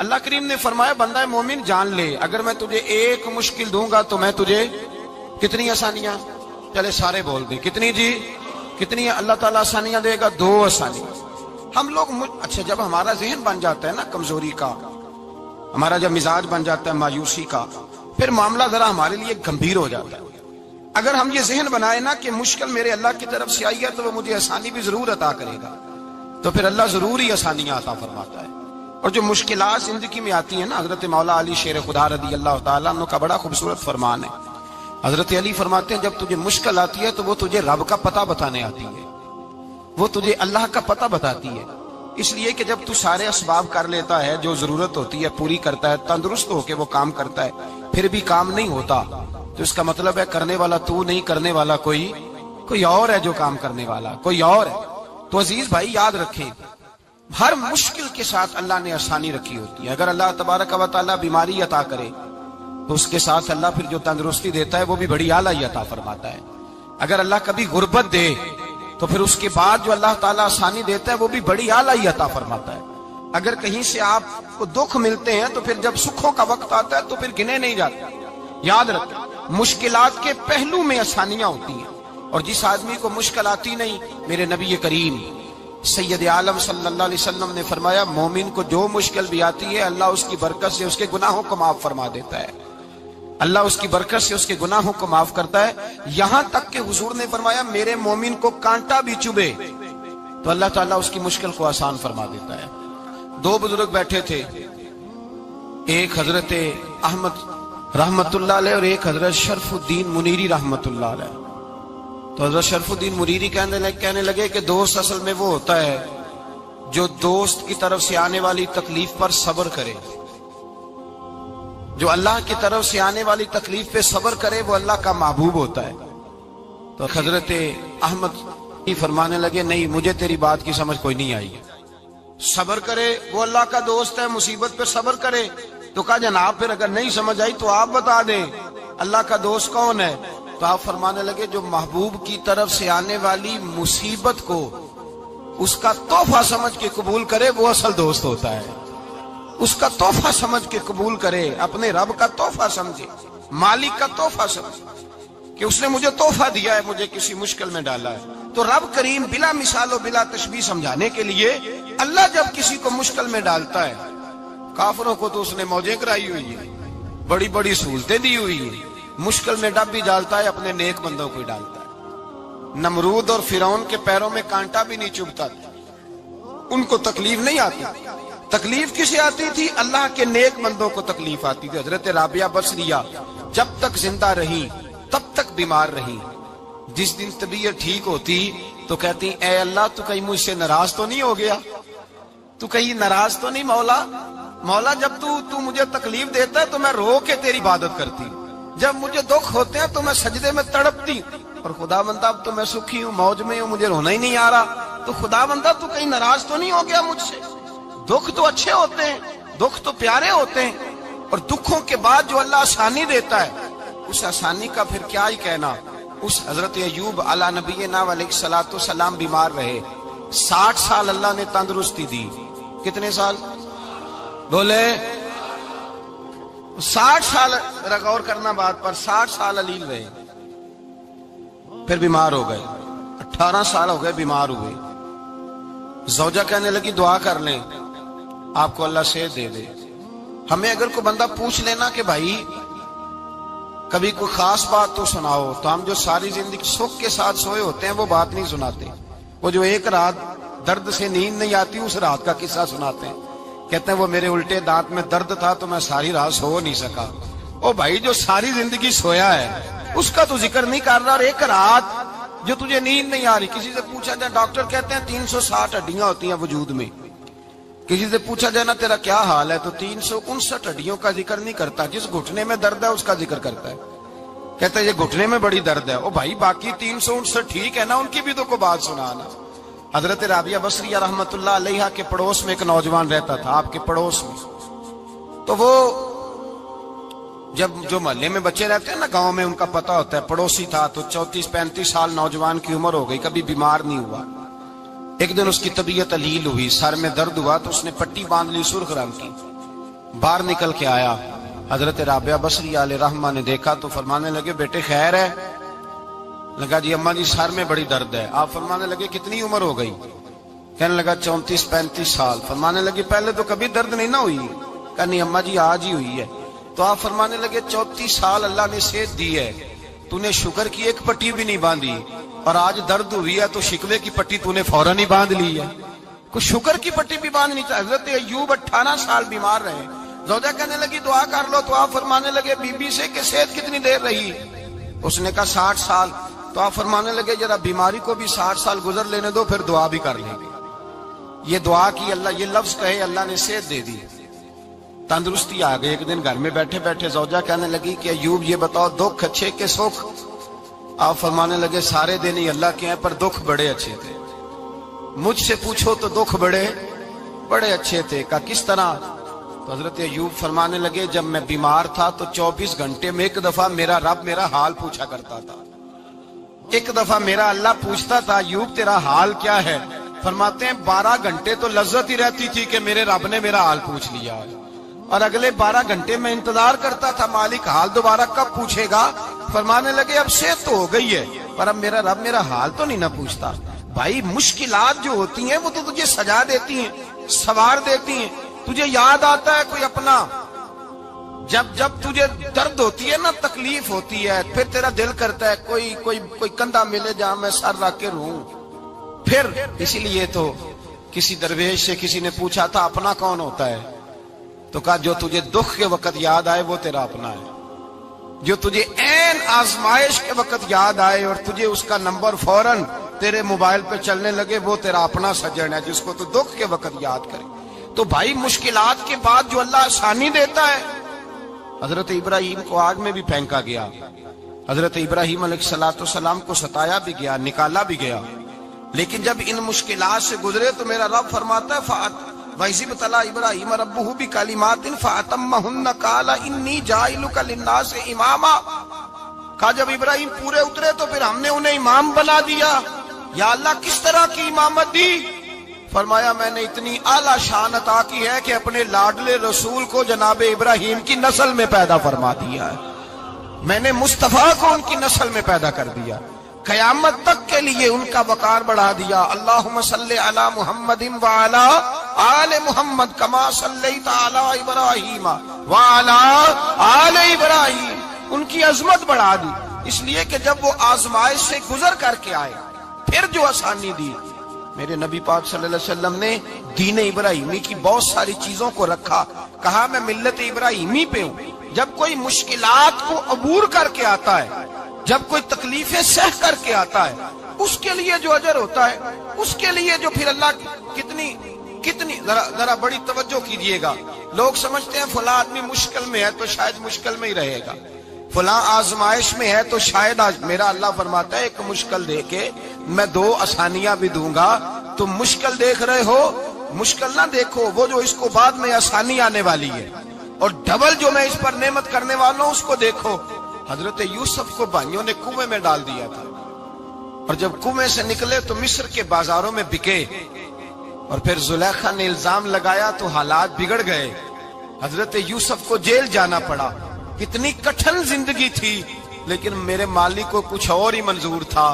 اللہ کریم نے فرمایا بندہ مومن جان لے اگر میں تجھے ایک مشکل دوں گا تو میں تجھے کتنی آسانیاں، چلے سارے بول دیں کتنی جی، کتنی اللہ تعالیٰ آسانیاں دے گا؟ 2 آسانیاں۔ ہم لوگ اچھا جب ہمارا ذہن بن جاتا ہے نا کمزوری کا، ہمارا جب مزاج بن جاتا ہے مایوسی کا، پھر معاملہ ذرا ہمارے لیے گمبھیر ہو جاتا ہے۔ اگر ہم یہ ذہن بنائے نا کہ مشکل میرے اللہ کی طرف سے آئی ہے تو وہ مجھے آسانی بھی ضرور عطا کرے گا، تو پھر اللہ ضرور ہی آسانیاں عطا فرماتا ہے۔ اور جو مشکلات زندگی میں آتی ہیں نا، حضرت مولا علی شیر خدا رضی اللہ تعالیٰ عنہ کا بڑا خوبصورت فرمان ہے۔ حضرت علی فرماتے ہیں جب تجھے مشکل آتی ہے تو وہ تجھے رب کا پتہ بتانے آتی ہے، وہ تجھے اللہ کا پتہ بتاتی ہے، اس لیے کہ جب تو سارے اسباب کر لیتا ہے، جو ضرورت ہوتی ہے پوری کرتا ہے، تندرست ہو کے وہ کام کرتا ہے، پھر بھی کام نہیں ہوتا، تو اس کا مطلب ہے کرنے والا تو نہیں، کرنے والا کوئی اور ہے، جو کام کرنے والا کوئی اور ہے۔ تو عزیز بھائی یاد رکھیں، ہر مشکل کے ساتھ اللہ نے آسانی رکھی ہوتی ہے۔ اگر اللہ تبارک و تعالیٰ بیماری عطا کرے تو اس کے ساتھ اللہ پھر جو تندرستی دیتا ہے وہ بھی بڑی اعلیٰ عطا فرماتا ہے۔ اگر اللہ کبھی غربت دے تو پھر اس کے بعد جو اللہ تعالیٰ آسانی دیتا ہے وہ بھی بڑی اعلیٰ عطا فرماتا ہے۔ اگر کہیں سے آپ کو دکھ ملتے ہیں تو پھر جب سکھوں کا وقت آتا ہے تو پھر گنے نہیں جاتے۔ یاد رکھیں مشکلات کے پہلو میں آسانیاں ہوتی ہیں، اور جس آدمی کو مشکل آتی نہیں، میرے نبی کریم سید عالم صلی اللہ علیہ وسلم نے فرمایا مومن کو جو مشکل بھی آتی ہے اللہ اس کی برکت سے اس کے گناہوں کو معاف فرما دیتا ہے، اللہ اس کی برکت سے اس کے گناہوں کو معاف کرتا ہے، یہاں تک کہ حضور نے فرمایا میرے مومن کو کانٹا بھی چبھے تو اللہ تعالیٰ اس کی مشکل کو آسان فرما دیتا ہے۔ 2 بزرگ بیٹھے تھے، ایک حضرت احمد رحمت اللہ علیہ اور ایک حضرت شرف الدین منیری رحمت اللہ علیہ۔ تو حضرت شرف الدین منیری کہنے لگے کہ دوست اصل میں وہ ہوتا ہے جو دوست کی طرف سے آنے والی تکلیف پر صبر کرے، جو اللہ کی طرف سے آنے والی تکلیف پہ صبر کرے وہ اللہ کا محبوب ہوتا ہے۔ تو حضرت احمد فرمانے لگے نہیں مجھے تیری بات کی سمجھ کوئی نہیں آئی، صبر کرے وہ اللہ کا دوست ہے، مصیبت پہ صبر کرے۔ تو کہا جناب پھر اگر نہیں سمجھ آئی تو آپ بتا دیں اللہ کا دوست کون ہے؟ تو آپ فرمانے لگے جو محبوب کی طرف سے آنے والی مصیبت کو اس کا تحفہ سمجھ کے قبول کرے وہ اصل دوست ہوتا ہے، اس کا تحفہ سمجھ کے قبول کرے، اپنے رب کا تحفہ سمجھے، مالک کا تحفہ سمجھے کہ اس نے مجھے تحفہ دیا ہے، مجھے کسی مشکل میں ڈالا ہے۔ تو رب کریم بلا مثال و بلا تشبیہ سمجھانے کے لیے اللہ جب کسی کو مشکل میں ڈالتا ہے، کافروں کو تو اس نے موجیں کرائی ہوئی ہے، بڑی بڑی سہولتیں دی ہوئی ہیں، مشکل میں ڈب بھی ڈالتا ہے، اپنے نیک بندوں کو ہی ڈالتا ہے۔ نمرود اور فرعون کے پیروں میں کانٹا بھی نہیں چبھتا تھا، ان کو تکلیف نہیں آتی، تکلیف کسے آتی تھی؟ اللہ کے نیک بندوں کو تکلیف آتی تھی۔ حضرت رابعہ بصریہ جب تک زندہ رہی تب تک بیمار رہی، جس دن طبیعت ٹھیک ہوتی تو کہتی اے اللہ تو کہیں مجھ سے ناراض تو نہیں ہو گیا، تو کہیں ناراض تو نہیں مولا جب تو مجھے تکلیف دیتا ہے تو میں رو کے تیری عبادت کرتی، جب مجھے دکھ ہوتے ہیں تو میں سجدے میں تڑپتی، اور خدا بندہ اب تو میں سکھی ہوں، موج میں ہوں، مجھے رونا ہی نہیں آ رہا، تو خدا بندہ تو کہیں ناراض تو نہیں ہو گیا مجھ سے؟ دکھ تو اچھے ہوتے ہیں، دکھ تو پیارے ہوتے ہیں، اور دکھوں کے بعد جو اللہ آسانی دیتا ہے اس آسانی کا پھر کیا ہی کہنا۔ اس حضرت ایوب علی نبینا علیہ الصلوۃ والسلام بیمار رہے، 60 سال اللہ نے تندرستی دی، کتنے سال بولے؟ 60 سال، غور کرنا بات پر، 60 سال علیل رہے، پھر بیمار ہو گئے، 18 سال ہو گئے بیمار ہوئے۔ زوجہ کہنے لگی دعا کر لیں آپ کو اللہ صحت دے دے۔ ہمیں اگر کوئی بندہ پوچھ لینا کہ بھائی کبھی کوئی خاص بات تو سناؤ، تو ہم جو ساری زندگی سکھ کے ساتھ سوئے ہوتے ہیں وہ بات نہیں سناتے، وہ جو ایک رات درد سے نیند نہیں آتی اس رات کا قصہ سناتے ہیں، کہتے ہیں وہ میرے الٹے دانت میں درد تھا تو میں ساری رات سو نہیں سکا۔ او بھائی جو ساری زندگی سویا ہے اس کا تو ذکر نہیں کر رہا، اور ایک رات جو تجھے نیند نہیں آ رہی، کسی سے پوچھا جائے، ڈاکٹر کہتے ہیں 360 ہڈیاں ہوتی ہیں وجود میں، کسی سے پوچھا جائے نا تیرا کیا حال ہے تو 359 ہڈیوں کا ذکر نہیں کرتا، جس گھٹنے میں درد ہے اس کا ذکر کرتا ہے، کہتا ہے یہ گھٹنے میں بڑی درد ہے۔ او بھائی باقی 359 ٹھیک ہے نا، ان کی بھی تو کوئی بات سنانا۔ حضرت رابعہ بصریہ رحمت اللہ علیہ کے پڑوس میں ایک نوجوان رہتا تھا، آپ کے پڑوس میں، تو وہ جب جو محلے میں بچے رہتے ہیں نا گاؤں میں ان کا پتہ ہوتا ہے، پڑوسی تھا تو 34-35 سال نوجوان کی عمر ہو گئی، کبھی بیمار نہیں ہوا۔ ایک دن اس کی طبیعت علیل ہوئی، سر میں درد ہوا تو اس نے پٹی باندھ لی سرخ رنگ کی، باہر نکل کے آیا، حضرت رابعہ بصری علیہ رحمہ نے دیکھا تو فرمانے لگے بیٹے خیر ہے؟ لگا جی اماں جی سر میں بڑی درد ہے۔ آپ فرمانے لگے کتنی عمر ہو گئی؟ کہنے لگا 34-35 سال۔ فرمانے لگے پہلے تو کبھی درد نہیں نہ ہوئی؟ کہا نہیں اماں جی آج ہی ہوئی ہے۔ تو آپ فرمانے لگے 34 سال اللہ نے صحت دی ہے، تو نے شکر کی ایک پٹی بھی نہیں باندھی، اور آج درد ہوئی ہے تو شکوے کی پٹی تو نے فوراً ہی باندھ لی ہے، کوئی شکر کی پٹی بھی باندھنی چاہیے۔ حضرت ایوب 18 سال بیمار رہے، زوجہ کہنے لگی دعا کر لو، تو آپ فرمانے لگے بی بی سے کہ صحت کتنی دیر رہی؟ اس نے کہا 60 سال۔ تو آپ فرمانے لگے ذرا بیماری کو بھی 60 سال گزر لینے دو، پھر دعا بھی کر لیں گے۔ یہ دعا کی، اللہ یہ لفظ کہے اللہ نے صحت دے دی، تندرستی آ گئی۔ ایک دن گھر میں بیٹھے بیٹھے زوجہ کہنے لگی کہ ایوب یہ بتاؤ دکھ اچھے کہ سکھ؟ آپ فرمانے لگے سارے دن ہی اللہ کے ہیں پر دکھ بڑے اچھے تھے۔ مجھ سے پوچھو تو دکھ بڑے اچھے تھے۔ کہا کس طرح؟ تو حضرت ایوب فرمانے لگے جب میں بیمار تھا تو 24 گھنٹے میں ایک دفعہ میرا رب میرا حال پوچھا کرتا تھا، ایک دفعہ میرا اللہ پوچھتا تھا ایوب تیرا حال کیا ہے؟ فرماتے ہیں 12 گھنٹے تو لذت ہی رہتی تھی کہ میرے رب نے میرا حال پوچھ لیا، اور اگلے 12 گھنٹے میں انتظار کرتا تھا مالک حال دوبارہ کب پوچھے گا۔ فرمانے لگے اب صحت تو ہو گئی ہے پر اب میرا رب میرا حال تو نہیں نہ پوچھتا۔ بھائی مشکلات جو ہوتی ہیں وہ تو تجھے سجا دیتی ہیں، سوار دیتی ہیں، تجھے یاد آتا ہے کوئی اپنا۔ جب تجھے درد ہوتی ہے نا، تکلیف ہوتی ہے، پھر تیرا دل کرتا ہے کوئی کندھا ملے جہاں میں سر رکھ کے رہوں۔ پھر اسی لیے تو کسی درویش سے کسی نے پوچھا تھا اپنا کون ہوتا ہے؟ تو کہا جو تجھے دکھ کے وقت یاد آئے وہ تیرا اپنا ہے، جو تجھے عین آزمائش کے وقت یاد آئے اور تجھے اس کا نمبر فوراً تیرے موبائل پہ چلنے لگے وہ تیرا اپنا سجن ہے، جس کو تو دکھ کے وقت یاد کرے۔ تو بھائی مشکلات کے بعد جو اللہ آسانی دیتا ہے، حضرت ابراہیم کو آگ میں بھی پھینکا گیا، حضرت ابراہیم علیہ السلام کو ستایا بھی گیا، نکالا بھی گیا، لیکن جب ان مشکلات سے گزرے تو میرا رب فرماتا ہے وَإِذِ ابْتَلَىٰ إِبْرَاهِيمَ رَبُّهُ بِكَلِمَاتٍ فَأَتَمَّهُنَّ قَالَ إِنِّي جَاعِلُكَ لِلنَّاسِ إِمَامًا۔ کہا جب ابراہیم پورے اترے تو پھر ہم نے انہیں امام بنا دیا۔ یا اللہ کس طرح کی امامت دی؟ فرمایا میں نے اتنی اعلیٰ شان عطا کی ہے کہ اپنے لاڈلے رسول کو جناب ابراہیم کی نسل میں پیدا فرما دیا ہے، میں نے مصطفیٰ کو ان کی نسل میں پیدا کر دیا، قیامت تک کے لیے ان کا وقار بڑھا دیا۔ اللہم صلی علی محمد وعلی آل محمد کما صلیت علی ابراہیم وعلی آل ابراہیم، ان کی عظمت بڑھا دی، اس لیے کہ جب وہ آزمائش سے گزر کر کے آئے پھر جو آسانی دی۔ میرے نبی پاک صلی اللہ علیہ وسلم نے دین ابراہیمی کی بہت ساری چیزوں کو رکھا، کہا میں ملت ابراہیمی پہ ہوں۔ جب کوئی مشکلات کو عبور کر کے آتا ہے، جب کوئی تکلیفیں سہ کر کے آتا ہے، اس کے لیے جو اجر ہوتا ہے، اس کے لیے جو پھر اللہ کتنی ذرا بڑی توجہ کیجئے گا۔ لوگ سمجھتے ہیں فلاں آدمی مشکل میں ہے تو شاید مشکل میں ہی رہے گا، فلاں آزمائش میں ہے تو شاید میرا اللہ فرماتا ہے ایک مشکل دے کے میں 2 آسانیاں بھی دوں گا۔ تم مشکل دیکھ رہے ہو، مشکل نہ دیکھو، وہ جو اس کو بعد میں آسانی آنے والی ہے، اور ڈبل جو میں اس پر نعمت کرنے والا ہوں اس کو دیکھو۔ حضرت یوسف کو بھائیوں نے کنویں میں ڈال دیا تھا، اور جب کنویں سے نکلے تو مصر کے بازاروں میں بکے، اور پھر زلیخا نے الزام لگایا تو حالات بگڑ گئے، حضرت یوسف کو جیل جانا پڑا۔ کتنی کٹھن زندگی تھی، لیکن میرے مالک کو کچھ اور ہی منظور تھا۔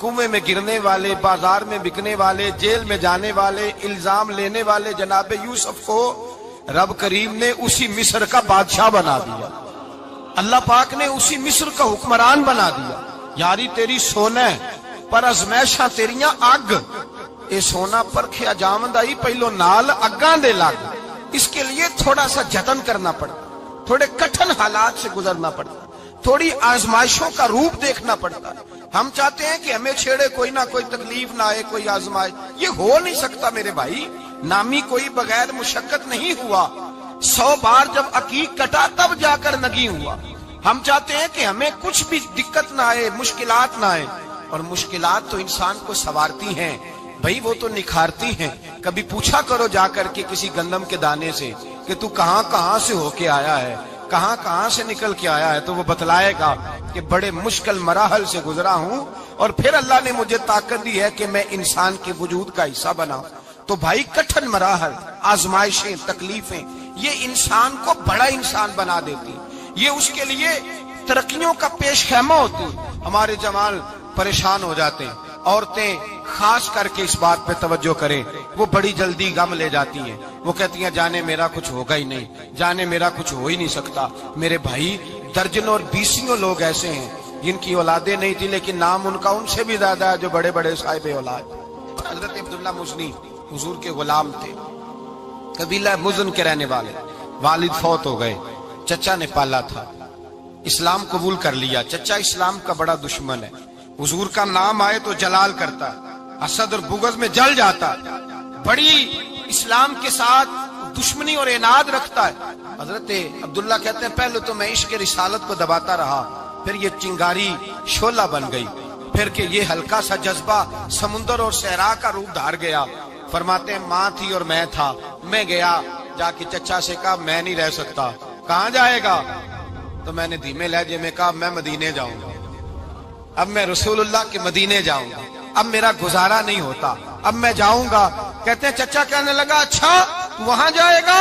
کنویں میں گرنے والے، بازار میں بکنے والے، جیل میں جانے والے، الزام لینے والے جناب یوسف کو رب کریم نے اسی مصر کا بادشاہ بنا دیا، اللہ پاک نے اسی مصر کا حکمران بنا دیا۔ یاری تیری سونا پر ازمیشاں تیریاں اگ، اے سونا پرکھیا جامد آئی پہلو نال اگاں دے لگ۔ اس کے لیے تھوڑا سا جتن کرنا پڑتا، تھوڑے کٹھن حالات سے گزرنا پڑتا، تھوڑی آزمائشوں کا روپ دیکھنا پڑتا۔ ہم چاہتے ہیں کہ ہمیں چھیڑے کوئی نہ کوئی تکلیف نہ آئے، کوئی آزمائش، یہ ہو نہیں سکتا میرے بھائی۔ نامی کوئی بغیر مشقت نہیں ہوا، 100 بار جب عقیق کٹا تب جا کر نگی ہوا۔ ہم چاہتے ہیں کہ ہمیں کچھ بھی دقت نہ آئے، مشکلات نہ آئے، اور مشکلات تو انسان کو سنوارتی ہیں بھائی، وہ تو نکھارتی ہیں۔ کبھی پوچھا کرو جا کر کے کسی گندم کے دانے سے کہ تو کہاں سے ہو کے آیا ہے، کہاں سے نکل کے آیا ہے، تو وہ بتلائے گا کہ بڑے مشکل مراحل سے گزرا ہوں، اور پھر اللہ نے مجھے طاقت دی ہے کہ میں انسان کے وجود کا حصہ بنا۔ تو بھائی کٹھن مراحل، آزمائشیں، تکلیفیں، یہ انسان کو بڑا انسان بنا دیتی، یہ اس کے لیے ترقیوں کا پیش خیمہ ہوتی۔ ہمارے جوان پریشان ہو جاتے ہیں، عورتیں خاص کر کے اس بات پہ توجہ کریں، وہ بڑی جلدی غم لے جاتی ہیں، وہ کہتی ہیں جانے میرا کچھ ہوگا ہی نہیں، جانے میرا کچھ ہو ہی نہیں سکتا۔ میرے بھائی درجنوں اور بیسیوں لوگ ایسے ہیں جن کی اولادیں نہیں تھی لیکن نام ان کا ان سے بھی زیادہ ہے جو بڑے بڑے صاحب اولاد۔ حضرت عبداللہ مزنی حضور کے غلام تھے، قبیلہ مزن کے رہنے والے، والد فوت ہو گئے، چچا نے پالا تھا، اسلام قبول کر لیا۔ چچا اسلام کا بڑا دشمن ہے، حضور کا نام آئے تو جلال کرتا، حسد اور بغض میں جل جاتا، بڑی اسلام کے ساتھ دشمنی اور عناد رکھتا ہے۔ حضرت عبداللہ کہتے ہیں پہلے تو میں عشق رسالت کو دباتا رہا، پھر یہ چنگاری شعلہ بن گئی، پھر کہ یہ ہلکا سا جذبہ سمندر اور صحرا کا روپ دھار گیا۔ فرماتے ہیں ماں تھی اور میں تھا، میں گیا جا کے چچا سے کہا میں نہیں رہ سکتا۔ کہاں جائے گا؟ تو میں نے دھیمے لہجے میں کہا میں مدینے جاؤں گا، اب میں رسول اللہ کے مدینے جاؤں گا، اب میرا گزارا نہیں ہوتا، اب میں جاؤں گا۔ کہتے ہیں چچا کہنے لگا اچھا تو وہاں جائے گا؟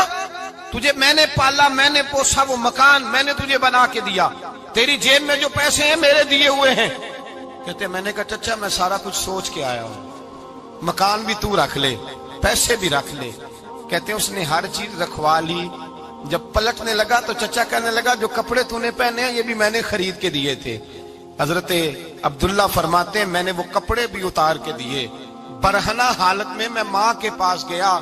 تجھے میں نے پالا، میں نے پوسا، وہ مکان میں نے تجھے بنا کے دیا، تیری جیب میں جو پیسے ہیں میرے دیے ہوئے ہیں۔ کہتے ہیں میں نے کہا چچا میں سارا کچھ سوچ کے آیا ہوں، مکان بھی تو رکھ لے، پیسے بھی رکھ لے۔ کہتے ہیں اس نے ہر چیز رکھوا لی۔ جب پلٹنے لگا تو چچا کہنے لگا جو کپڑے تو نے پہنے ہیں یہ بھی میں نے خرید کے دیے تھے۔ حضرت عبداللہ فرماتے ہیں میں نے وہ کپڑے بھی اتار کے دیے، برہنہ حالت میں میں ماں کے پاس گیا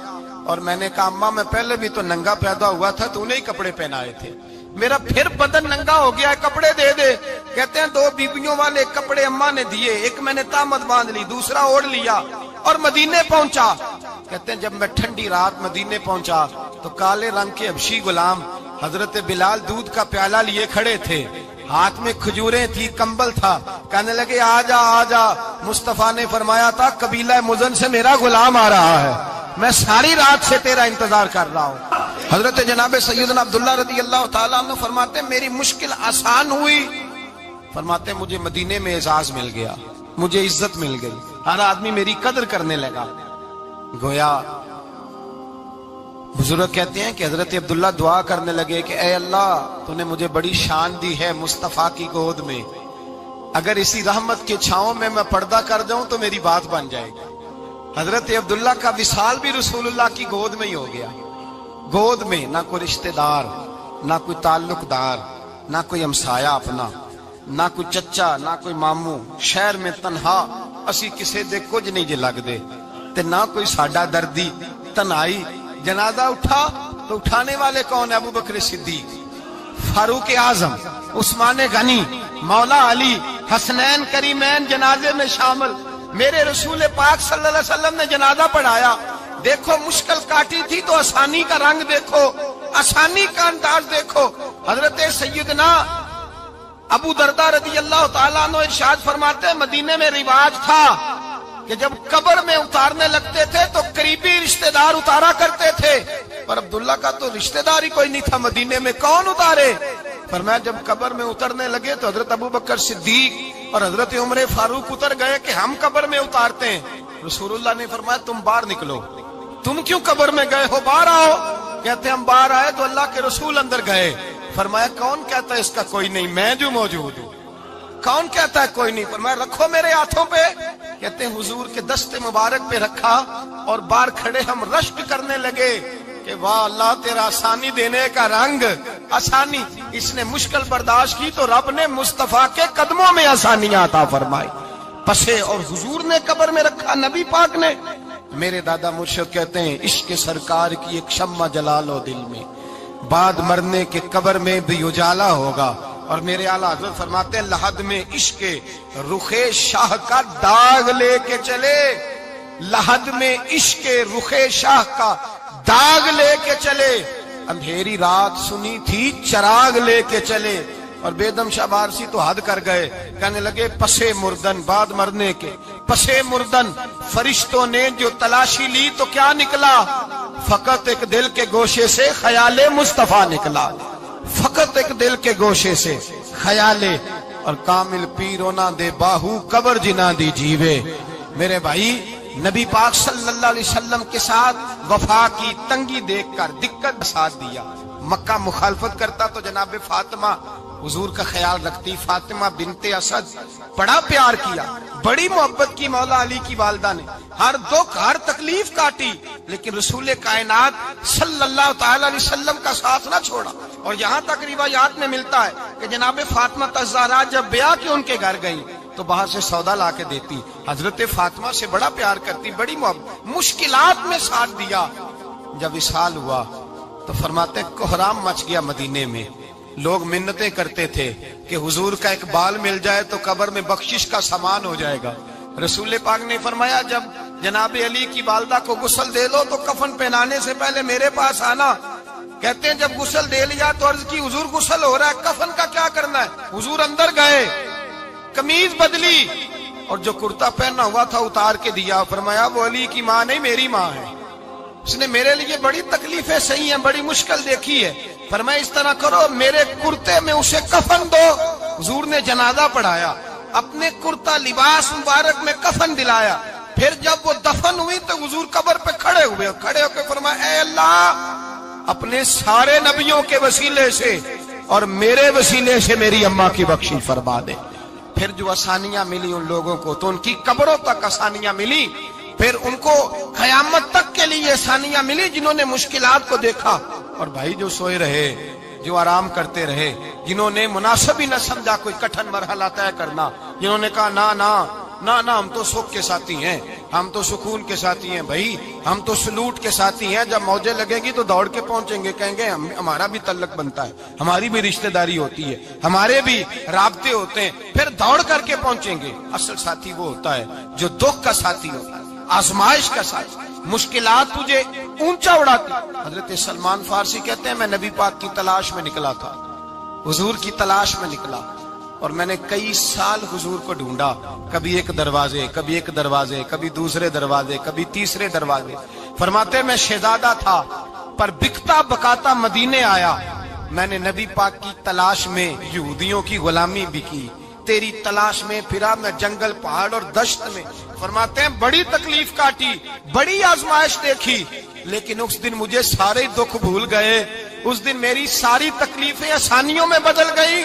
اور میں نے کہا اماں میں پہلے بھی تو ننگا پیدا ہوا تھا، تو نے ہی کپڑے پہنائے تھے، میرا پھر بدن ننگا ہو گیا ہے، کپڑے دے دے۔ کہتے ہیں 2 بیبیوں والے کپڑے اماں نے دیے، ایک میں نے تامت باندھ لی، دوسرا اوڑھ لیا اور مدینے پہنچا۔ کہتے ہیں جب میں ٹھنڈی رات مدینے پہنچا تو کالے رنگ کے حبشی غلام حضرت بلال دودھ کا پیالہ لیے کھڑے تھے، ہاتھ میں کھجوریں تھی، کمبل تھا، کہنے لگے آجا آجا۔ مصطفیٰ نے فرمایا تھا قبیلہ مزن سے میرا غلام آ رہا ہے، میں ساری رات سے تیرا انتظار کر رہا ہوں۔ حضرت جناب سیدنا عبداللہ رضی اللہ تعالیٰ عنہ فرماتے ہیں میری مشکل آسان ہوئی، فرماتے ہیں مجھے مدینے میں اعزاز مل گیا، مجھے عزت مل گئی، ہر آدمی میری قدر کرنے لگا۔ گویا بزرگ کہتے ہیں کہ حضرت عبداللہ دعا کرنے لگے کہ اے اللہ تو نے مجھے بڑی شان دی ہے مصطفیٰ کی گود میں، اگر اسی رحمت کے چھاؤں میں پردہ کر دوں تو میری بات بن جائے گی۔ حضرت عبداللہ کا وصال بھی رسول اللہ کی گود میں ہی ہو گیا، گود میں، نہ کوئی رشتہ دار، نہ کوئی تعلق دار، نہ کوئی ہمسایہ اپنا، نہ کوئی چچا، نہ کوئی ماموں، شہر میں تنہا اسی کسے دے کچھ نہیں جے لگ دے تے نہ کوئی ساڈا دردی، تنہائی۔ جنازہ اٹھا تو اٹھانے والے کون؟ ابو بکر صدیق، فاروق اعظم، عثمان غنی، مولا علی، حسنین کریمین جنازے میں شامل۔ میرے رسول پاک صلی اللہ علیہ وسلم نے جنازہ پڑھایا، دیکھو مشکل کاٹی تھی تو آسانی کا رنگ دیکھو، آسانی کا انداز دیکھو۔ حضرت سیدنا ابو دردہ رضی اللہ تعالیٰ عنہ ارشاد فرماتے ہیں مدینے میں رواج تھا کہ جب قبر میں اتارنے لگتے تھے تو قریبی رشتہ دار اتارا کرتے تھے، پر عبداللہ کا تو رشتہ دار ہی کوئی نہیں تھا مدینے میں، کون اتارے؟ فرمایا جب قبر میں اترنے لگے تو حضرت ابو بکر صدیق اور حضرت عمر فاروق اتر گئے کہ ہم قبر میں اتارتے ہیں۔ رسول اللہ نے فرمایا تم باہر نکلو، تم کیوں قبر میں گئے ہو، باہر آؤ۔ کہتے ہیں ہم باہر آئے تو اللہ کے رسول اندر گئے، فرمایا کون کہتا ہے اس کا کوئی نہیں، میں جو موجود ہوں، کون کہتا ہے کوئی نہیں؟ فرمایا رکھو میرے ہاتھوں پہ۔ کہتے ہیں حضور کے دست مبارک پہ رکھا اور باہر کھڑے ہم رشک کرنے لگے کہ واہ اللہ تیرا آسانی دینے کا رنگ، آسانی۔ اس نے مشکل برداشت کی تو رب نے مصطفیٰ کے قدموں میں آسانیاں عطا فرمائی، پسے اور حضور نے قبر میں رکھا، نبی پاک نے۔ میرے دادا مرشد کہتے ہیں عشق سرکار کی ایک شمع جلا لو دل میں، بعد مرنے کے قبر میں بھی اجالا ہوگا۔ اور میرے اعلیٰ حضرت فرماتے ہیں لحد میں عشق رخ شاہ کا داغ لے کے چلے، لحد میں عشق رخ شاہ کا داغ لے کے چلے، اندھیری رات سنی تھی چراغ لے کے چلے۔ اور بیدم شاہ بارسی تو حد کر گئے، کہنے لگے پسے مردن، بعد مرنے کے پسے مردن فرشتوں نے جو تلاشی لی تو کیا نکلا؟ فقط ایک دل کے گوشے سے خیال مصطفیٰ نکلا، فقط ایک دل کے گوشے سے خیال۔ اور کامل پیرو نہ دے باہو قبر جنا دی جیوے۔ میرے بھائی نبی پاک صلی اللہ علیہ وسلم کے ساتھ وفا کی تنگی دیکھ کر دقت ساتھ دیا. مکہ مخالفت کرتا تو جناب فاطمہ حضور کا خیال رکھتی. فاطمہ بنت اسد بڑا پیار کیا, بڑی محبت کی مولا علی کی والدہ نے, ہر دکھ ہر تکلیف کاٹی, لیکن رسول کائنات صلی اللہ تعالی علیہ وسلم کا ساتھ نہ چھوڑا. اور یہاں تک روایات میں ملتا ہے کہ جناب فاطمہ الزہرا جب بیعہ کے ان کے گھر گئی تو باہر سے سودا لا کے دیتی. حضرت فاطمہ سے بڑا پیار کرتی, بڑی محبت, مشکلات میں ساتھ دیا. جب وصال ہوا تو فرماتے کوہرام مچ گیا مدینے میں. لوگ منتیں کرتے تھے کہ حضور کا ایک بال مل جائے تو قبر میں بخشش کا سامان ہو جائے گا. رسول پاک نے فرمایا جب جناب علی کی والدہ کو غسل دے دو تو کفن پہنانے سے پہلے میرے پاس آنا. کہتے ہیں جب غسل دے لیا تو عرض کی حضور غسل ہو رہا ہے, کفن کا کیا کرنا ہے؟ حضور اندر گئے, قمیض بدلی اور جو کرتا پہنا ہوا تھا اتار کے دیا. فرمایا وہ علی کی ماں نہیں میری ماں ہے, اس نے میرے لیے بڑی تکلیفیں سہی ہیں, بڑی مشکل دیکھی ہے. فرمایا اس طرح کرو میرے کرتے میں اسے کفن دو. حضور نے جنازہ پڑھایا, اپنے کرتا لباس مبارک میں کفن دلایا. پھر جب وہ دفن ہوئی تو حضور قبر پہ کھڑے ہوئے, کھڑے ہو کے فرمایا اے اللہ اپنے سارے نبیوں کے وسیلے سے اور میرے وسیلے سے میری اماں کی بخشش فرما دے. پھر جو آسانیاں ملی ان لوگوں کو تو ان کی قبروں تک آسانیاں ملی, پھر ان کو قیامت تک کے لیے آسانیاں ملی جنہوں نے مشکلات کو دیکھا. اور بھائی جو سوئے رہے, جو آرام کرتے رہے, جنہوں نے مناسب ہی نہ سمجھا کوئی کٹھن مرحلہ طے کرنا, جنہوں نے کہا نا نا نا نا ہم تو سکھ کے ساتھی ہیں, ہم تو سکون کے ساتھی ہیں, بھائی ہم تو سلوٹ کے ساتھی ہیں, جب موجیں لگے گی تو دوڑ کے پہنچیں گے, کہیں گے ہمارا بھی تعلق بنتا ہے, ہماری بھی رشتہ داری ہوتی ہے, ہمارے بھی رابطے ہوتے ہیں, پھر دوڑ کر کے پہنچیں گے. اصل ساتھی وہ ہوتا ہے جو دکھ کا ساتھی ہوتا ہے, آزمائش کا ساتھی, مشکلات تجھے اونچا اڑاتی. حضرت سلمان فارسی کہتے ہیں میں نبی پاک کی تلاش میں نکلا تھا, حضور کی تلاش میں نکلا, اور میں نے کئی سال حضور کو ڈھونڈا, کبھی ایک دروازے, کبھی ایک دروازے, کبھی دوسرے دروازے, کبھی تیسرے دروازے. فرماتے میں شہزادہ تھا پر بکتا بکاتا مدینے آیا, میں نے نبی پاک کی تلاش میں یہودیوں کی غلامی بھی کی, تیری تلاش میں پھرا میں جنگل پہاڑ اور دشت میں. فرماتے ہیں بڑی تکلیف کاٹی, بڑی آزمائش دیکھی, لیکن اس دن مجھے سارے دکھ بھول گئے, اس دن میری ساری تکلیفیں آسانیوں میں بدل گئی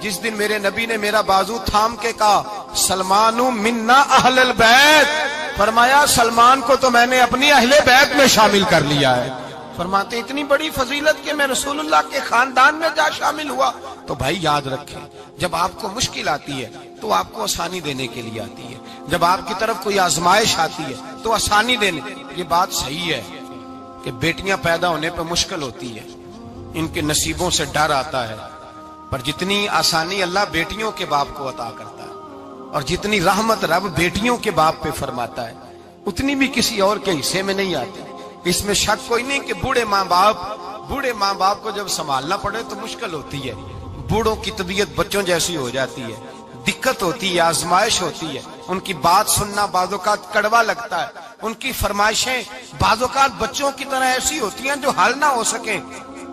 جس دن میرے نبی نے میرا بازو تھام کے کہا سلمان منا اہل البیت. فرمایا سلمان کو تو میں نے اپنی اہل بیت میں شامل کر لیا ہے. فرماتے اتنی بڑی فضیلت کہ میں رسول اللہ کے خاندان میں جا شامل ہوا. تو بھائی یاد رکھیں جب آپ کو مشکل آتی ہے تو آپ کو آسانی دینے کے لیے آتی ہے, جب آپ کی طرف کوئی آزمائش آتی ہے تو آسانی دینے. یہ بات صحیح ہے کہ بیٹیاں پیدا ہونے پہ مشکل ہوتی ہے, ان کے نصیبوں سے ڈر آتا ہے, پر جتنی آسانی اللہ بیٹیوں کے باپ کو عطا کرتا ہے اور جتنی رحمت رب بیٹیوں کے باپ پہ فرماتا ہے اتنی بھی کسی اور کے حصے میں نہیں آتی. اس میں شک کوئی نہیں کہ بوڑھے ماں باپ کو جب سنبھالنا پڑے تو مشکل ہوتی ہے. بوڑھوں کی طبیعت بچوں جیسی ہو جاتی ہے, دقت ہوتی ہے, آزمائش ہوتی ہے, ان کی بات سننا بعض اوقات کڑوا لگتا ہے, ان کی فرمائشیں بعض اوقات بچوں کی طرح ایسی ہوتی ہیں جو حل نہ ہو سکیں.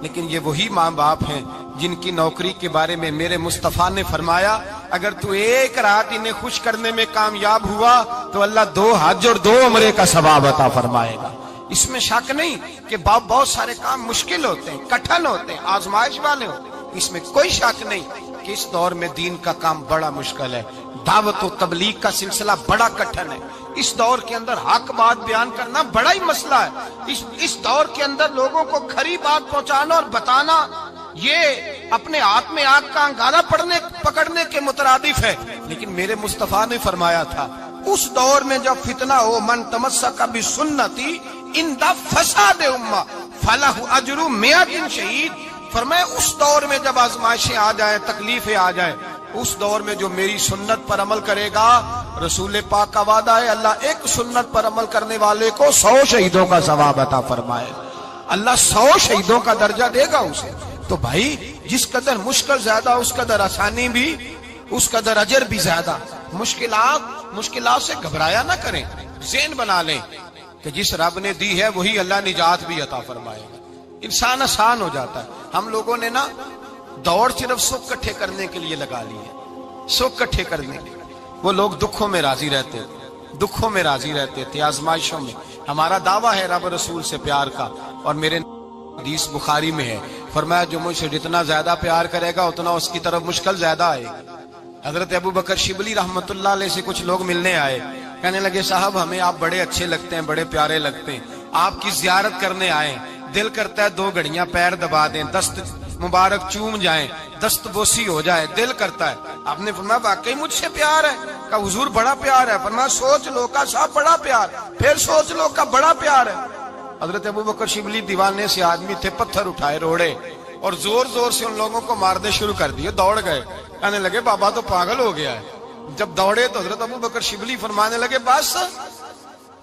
لیکن یہ وہی ماں باپ ہیں جن کی نوکری کے بارے میں میرے مصطفیٰ نے فرمایا اگر تو ایک رات انہیں خوش کرنے میں کامیاب ہوا تو اللہ 2 حج اور 2 عمرے کا ثواب عطا فرمائے گا. اس میں شک نہیں کہ بہت سارے کام مشکل ہوتے ہیں, کٹھن ہوتے ہیں, آزمائش والے ہوتے ہیں, اس میں کوئی شک نہیں کہ اس دور میں دین کا کام بڑا مشکل ہے, دعوت و تبلیغ کا سلسلہ بڑا کٹھن ہے. اس دور کے اندر حق بات بیان کرنا بڑا ہی مسئلہ ہے. اس دور کے اندر لوگوں کو کھری بات پہنچانا اور بتانا یہ اپنے ہاتھ میں آگ کا انگارہ پکڑنے کے مترادف ہے. لیکن میرے مصطفیٰ نے فرمایا تھا اس دور میں جب فتنہ ہو من تمسک بسنتی اندہ فساد امہ فلہ اجر 100 شہید. فرمایا اس دور میں جب آزمائشیں آ جائیں, تکلیفیں آ جائیں, اس دور میں جو میری سنت پر عمل کرے گا, رسول پاک کا وعدہ ہے اللہ ایک سنت پر عمل کرنے والے کو 100 شہیدوں کا ثواب عطا فرمائے. اللہ 100 شہیدوں کا درجہ دے گا اسے. تو بھائی جس قدر مشکل زیادہ اس قدر آسانی بھی, اس قدر اجر بھی زیادہ. مشکلات سے گھبرایا نہ کریں, ذہن بنا لیں کہ جس رب نے دی ہے وہی اللہ نجات بھی عطا فرمائے گا. انسان آسان ہو جاتا ہے. ہم لوگوں نے نا دوڑ صرف سکھ کٹھے کرنے کے لیے لگا لی ہے, سکھ کٹھے کرنے کے. وہ لوگ دکھوں میں راضی رہتے ہیں, دکھوں میں راضی رہتے تھے، آزمائشوں میں۔ ہمارا دعویٰ ہے رب رسول سے پیار کا، اور میرے حدیث بخاری میں ہے، فرمایا جو مجھ سے جتنا زیادہ پیار کرے گا اتنا اس کی طرف مشکل زیادہ آئے گی۔ حضرت ابو بکر شبلی رحمت اللہ علیہ سے کچھ لوگ ملنے آئے، کہنے لگے صاحب ہمیں آپ بڑے اچھے لگتے ہیں، بڑے پیارے لگتے ہیں، آپ کی زیارت کرنے آئے، دل کرتا ہے 2 گھڑیاں پیر دبا دیں، دست مبارک چوم جائیں، دست بوسی ہو جائے، دل کرتا ہے۔ آپ نے فرمایا واقعی مجھ سے پیار ہے؟ کہا حضور بڑا پیار ہے۔ فرمایا سوچ لو کا صاحب بڑا پیار، پھر سوچ لو کا بڑا پیار ہے۔ حضرت ابو بکر شبلی دیوانے سے آدمی تھے، پتھر اٹھائے روڑے اور زور زور سے ان لوگوں کو مارنے شروع کر دیے، دوڑ گئے، کہنے لگے بابا تو پاگل ہو گیا ہے۔ جب دوڑے تو حضرت ابو بکر شبلی فرمانے لگے بس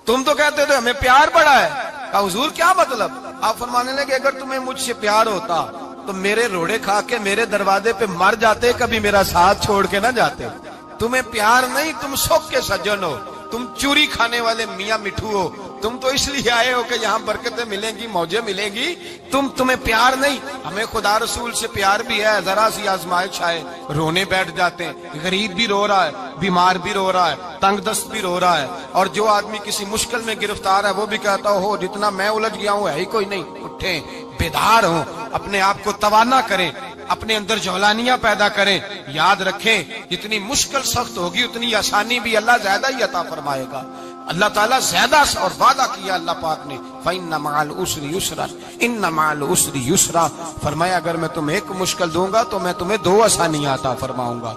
تم تو کہتے تھے ہمیں پیار بڑا ہے۔ کہا حضور کیا مطلب؟ آپ فرمانے لگے اگر تمہیں مجھ سے پیار ہوتا تو میرے روڑے کھا کے میرے دروازے پہ مر جاتے، کبھی میرا ساتھ چھوڑ کے نہ جاتے۔ تمہیں پیار نہیں، تم سکھ کے سجن ہو، تم چوری کھانے والے میاں مٹھو ہو، تم تو اس لیے آئے ہو کہ یہاں برکتیں ملیں گی، موجیں ملیں گی، تمہیں پیار نہیں۔ ہمیں خدا رسول سے پیار بھی ہے، ذرا سی آزمائش آئے رونے بیٹھ جاتے ہیں، غریب بھی رو رہا ہے، بیمار بھی رو رہا ہے، تنگ دست بھی رو رہا ہے، اور جو آدمی کسی مشکل میں گرفتار ہے وہ بھی کہتا ہو جتنا میں الجھ گیا ہوں ہے ہی کوئی نہیں۔ اٹھیں، بیدار ہوں، اپنے آپ کو توانا کریں، اپنے اندر جولانیاں پیدا کریں، یاد رکھیں جتنی مشکل سخت ہوگی اتنی آسانی بھی اللہ زیادہ ہی عطا فرمائے گا۔ اللہ تعالیٰ زیادہ اور وعدہ کیا اللہ پاک نے، فَإِنَّ مَعَ الْعُسْرِ يُسْرًا إِنَّ مَعَ الْعُسْرِ يُسْرًا، فرمایا اگر میں تمہیں ایک مشکل دوں گا تو میں تمہیں 2 آسانیاں عطا فرماؤں گا۔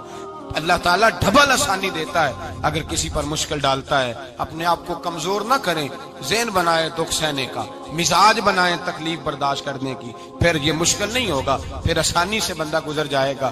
اللہ تعالیٰ ڈبل آسانی دیتا ہے اگر کسی پر مشکل ڈالتا ہے۔ اپنے آپ کو کمزور نہ کریں، ذہن بنائیں دکھ سہنے کا، مزاج بنائیں تکلیف برداشت کرنے کی، پھر یہ مشکل نہیں ہوگا، پھر آسانی سے بندہ گزر جائے گا۔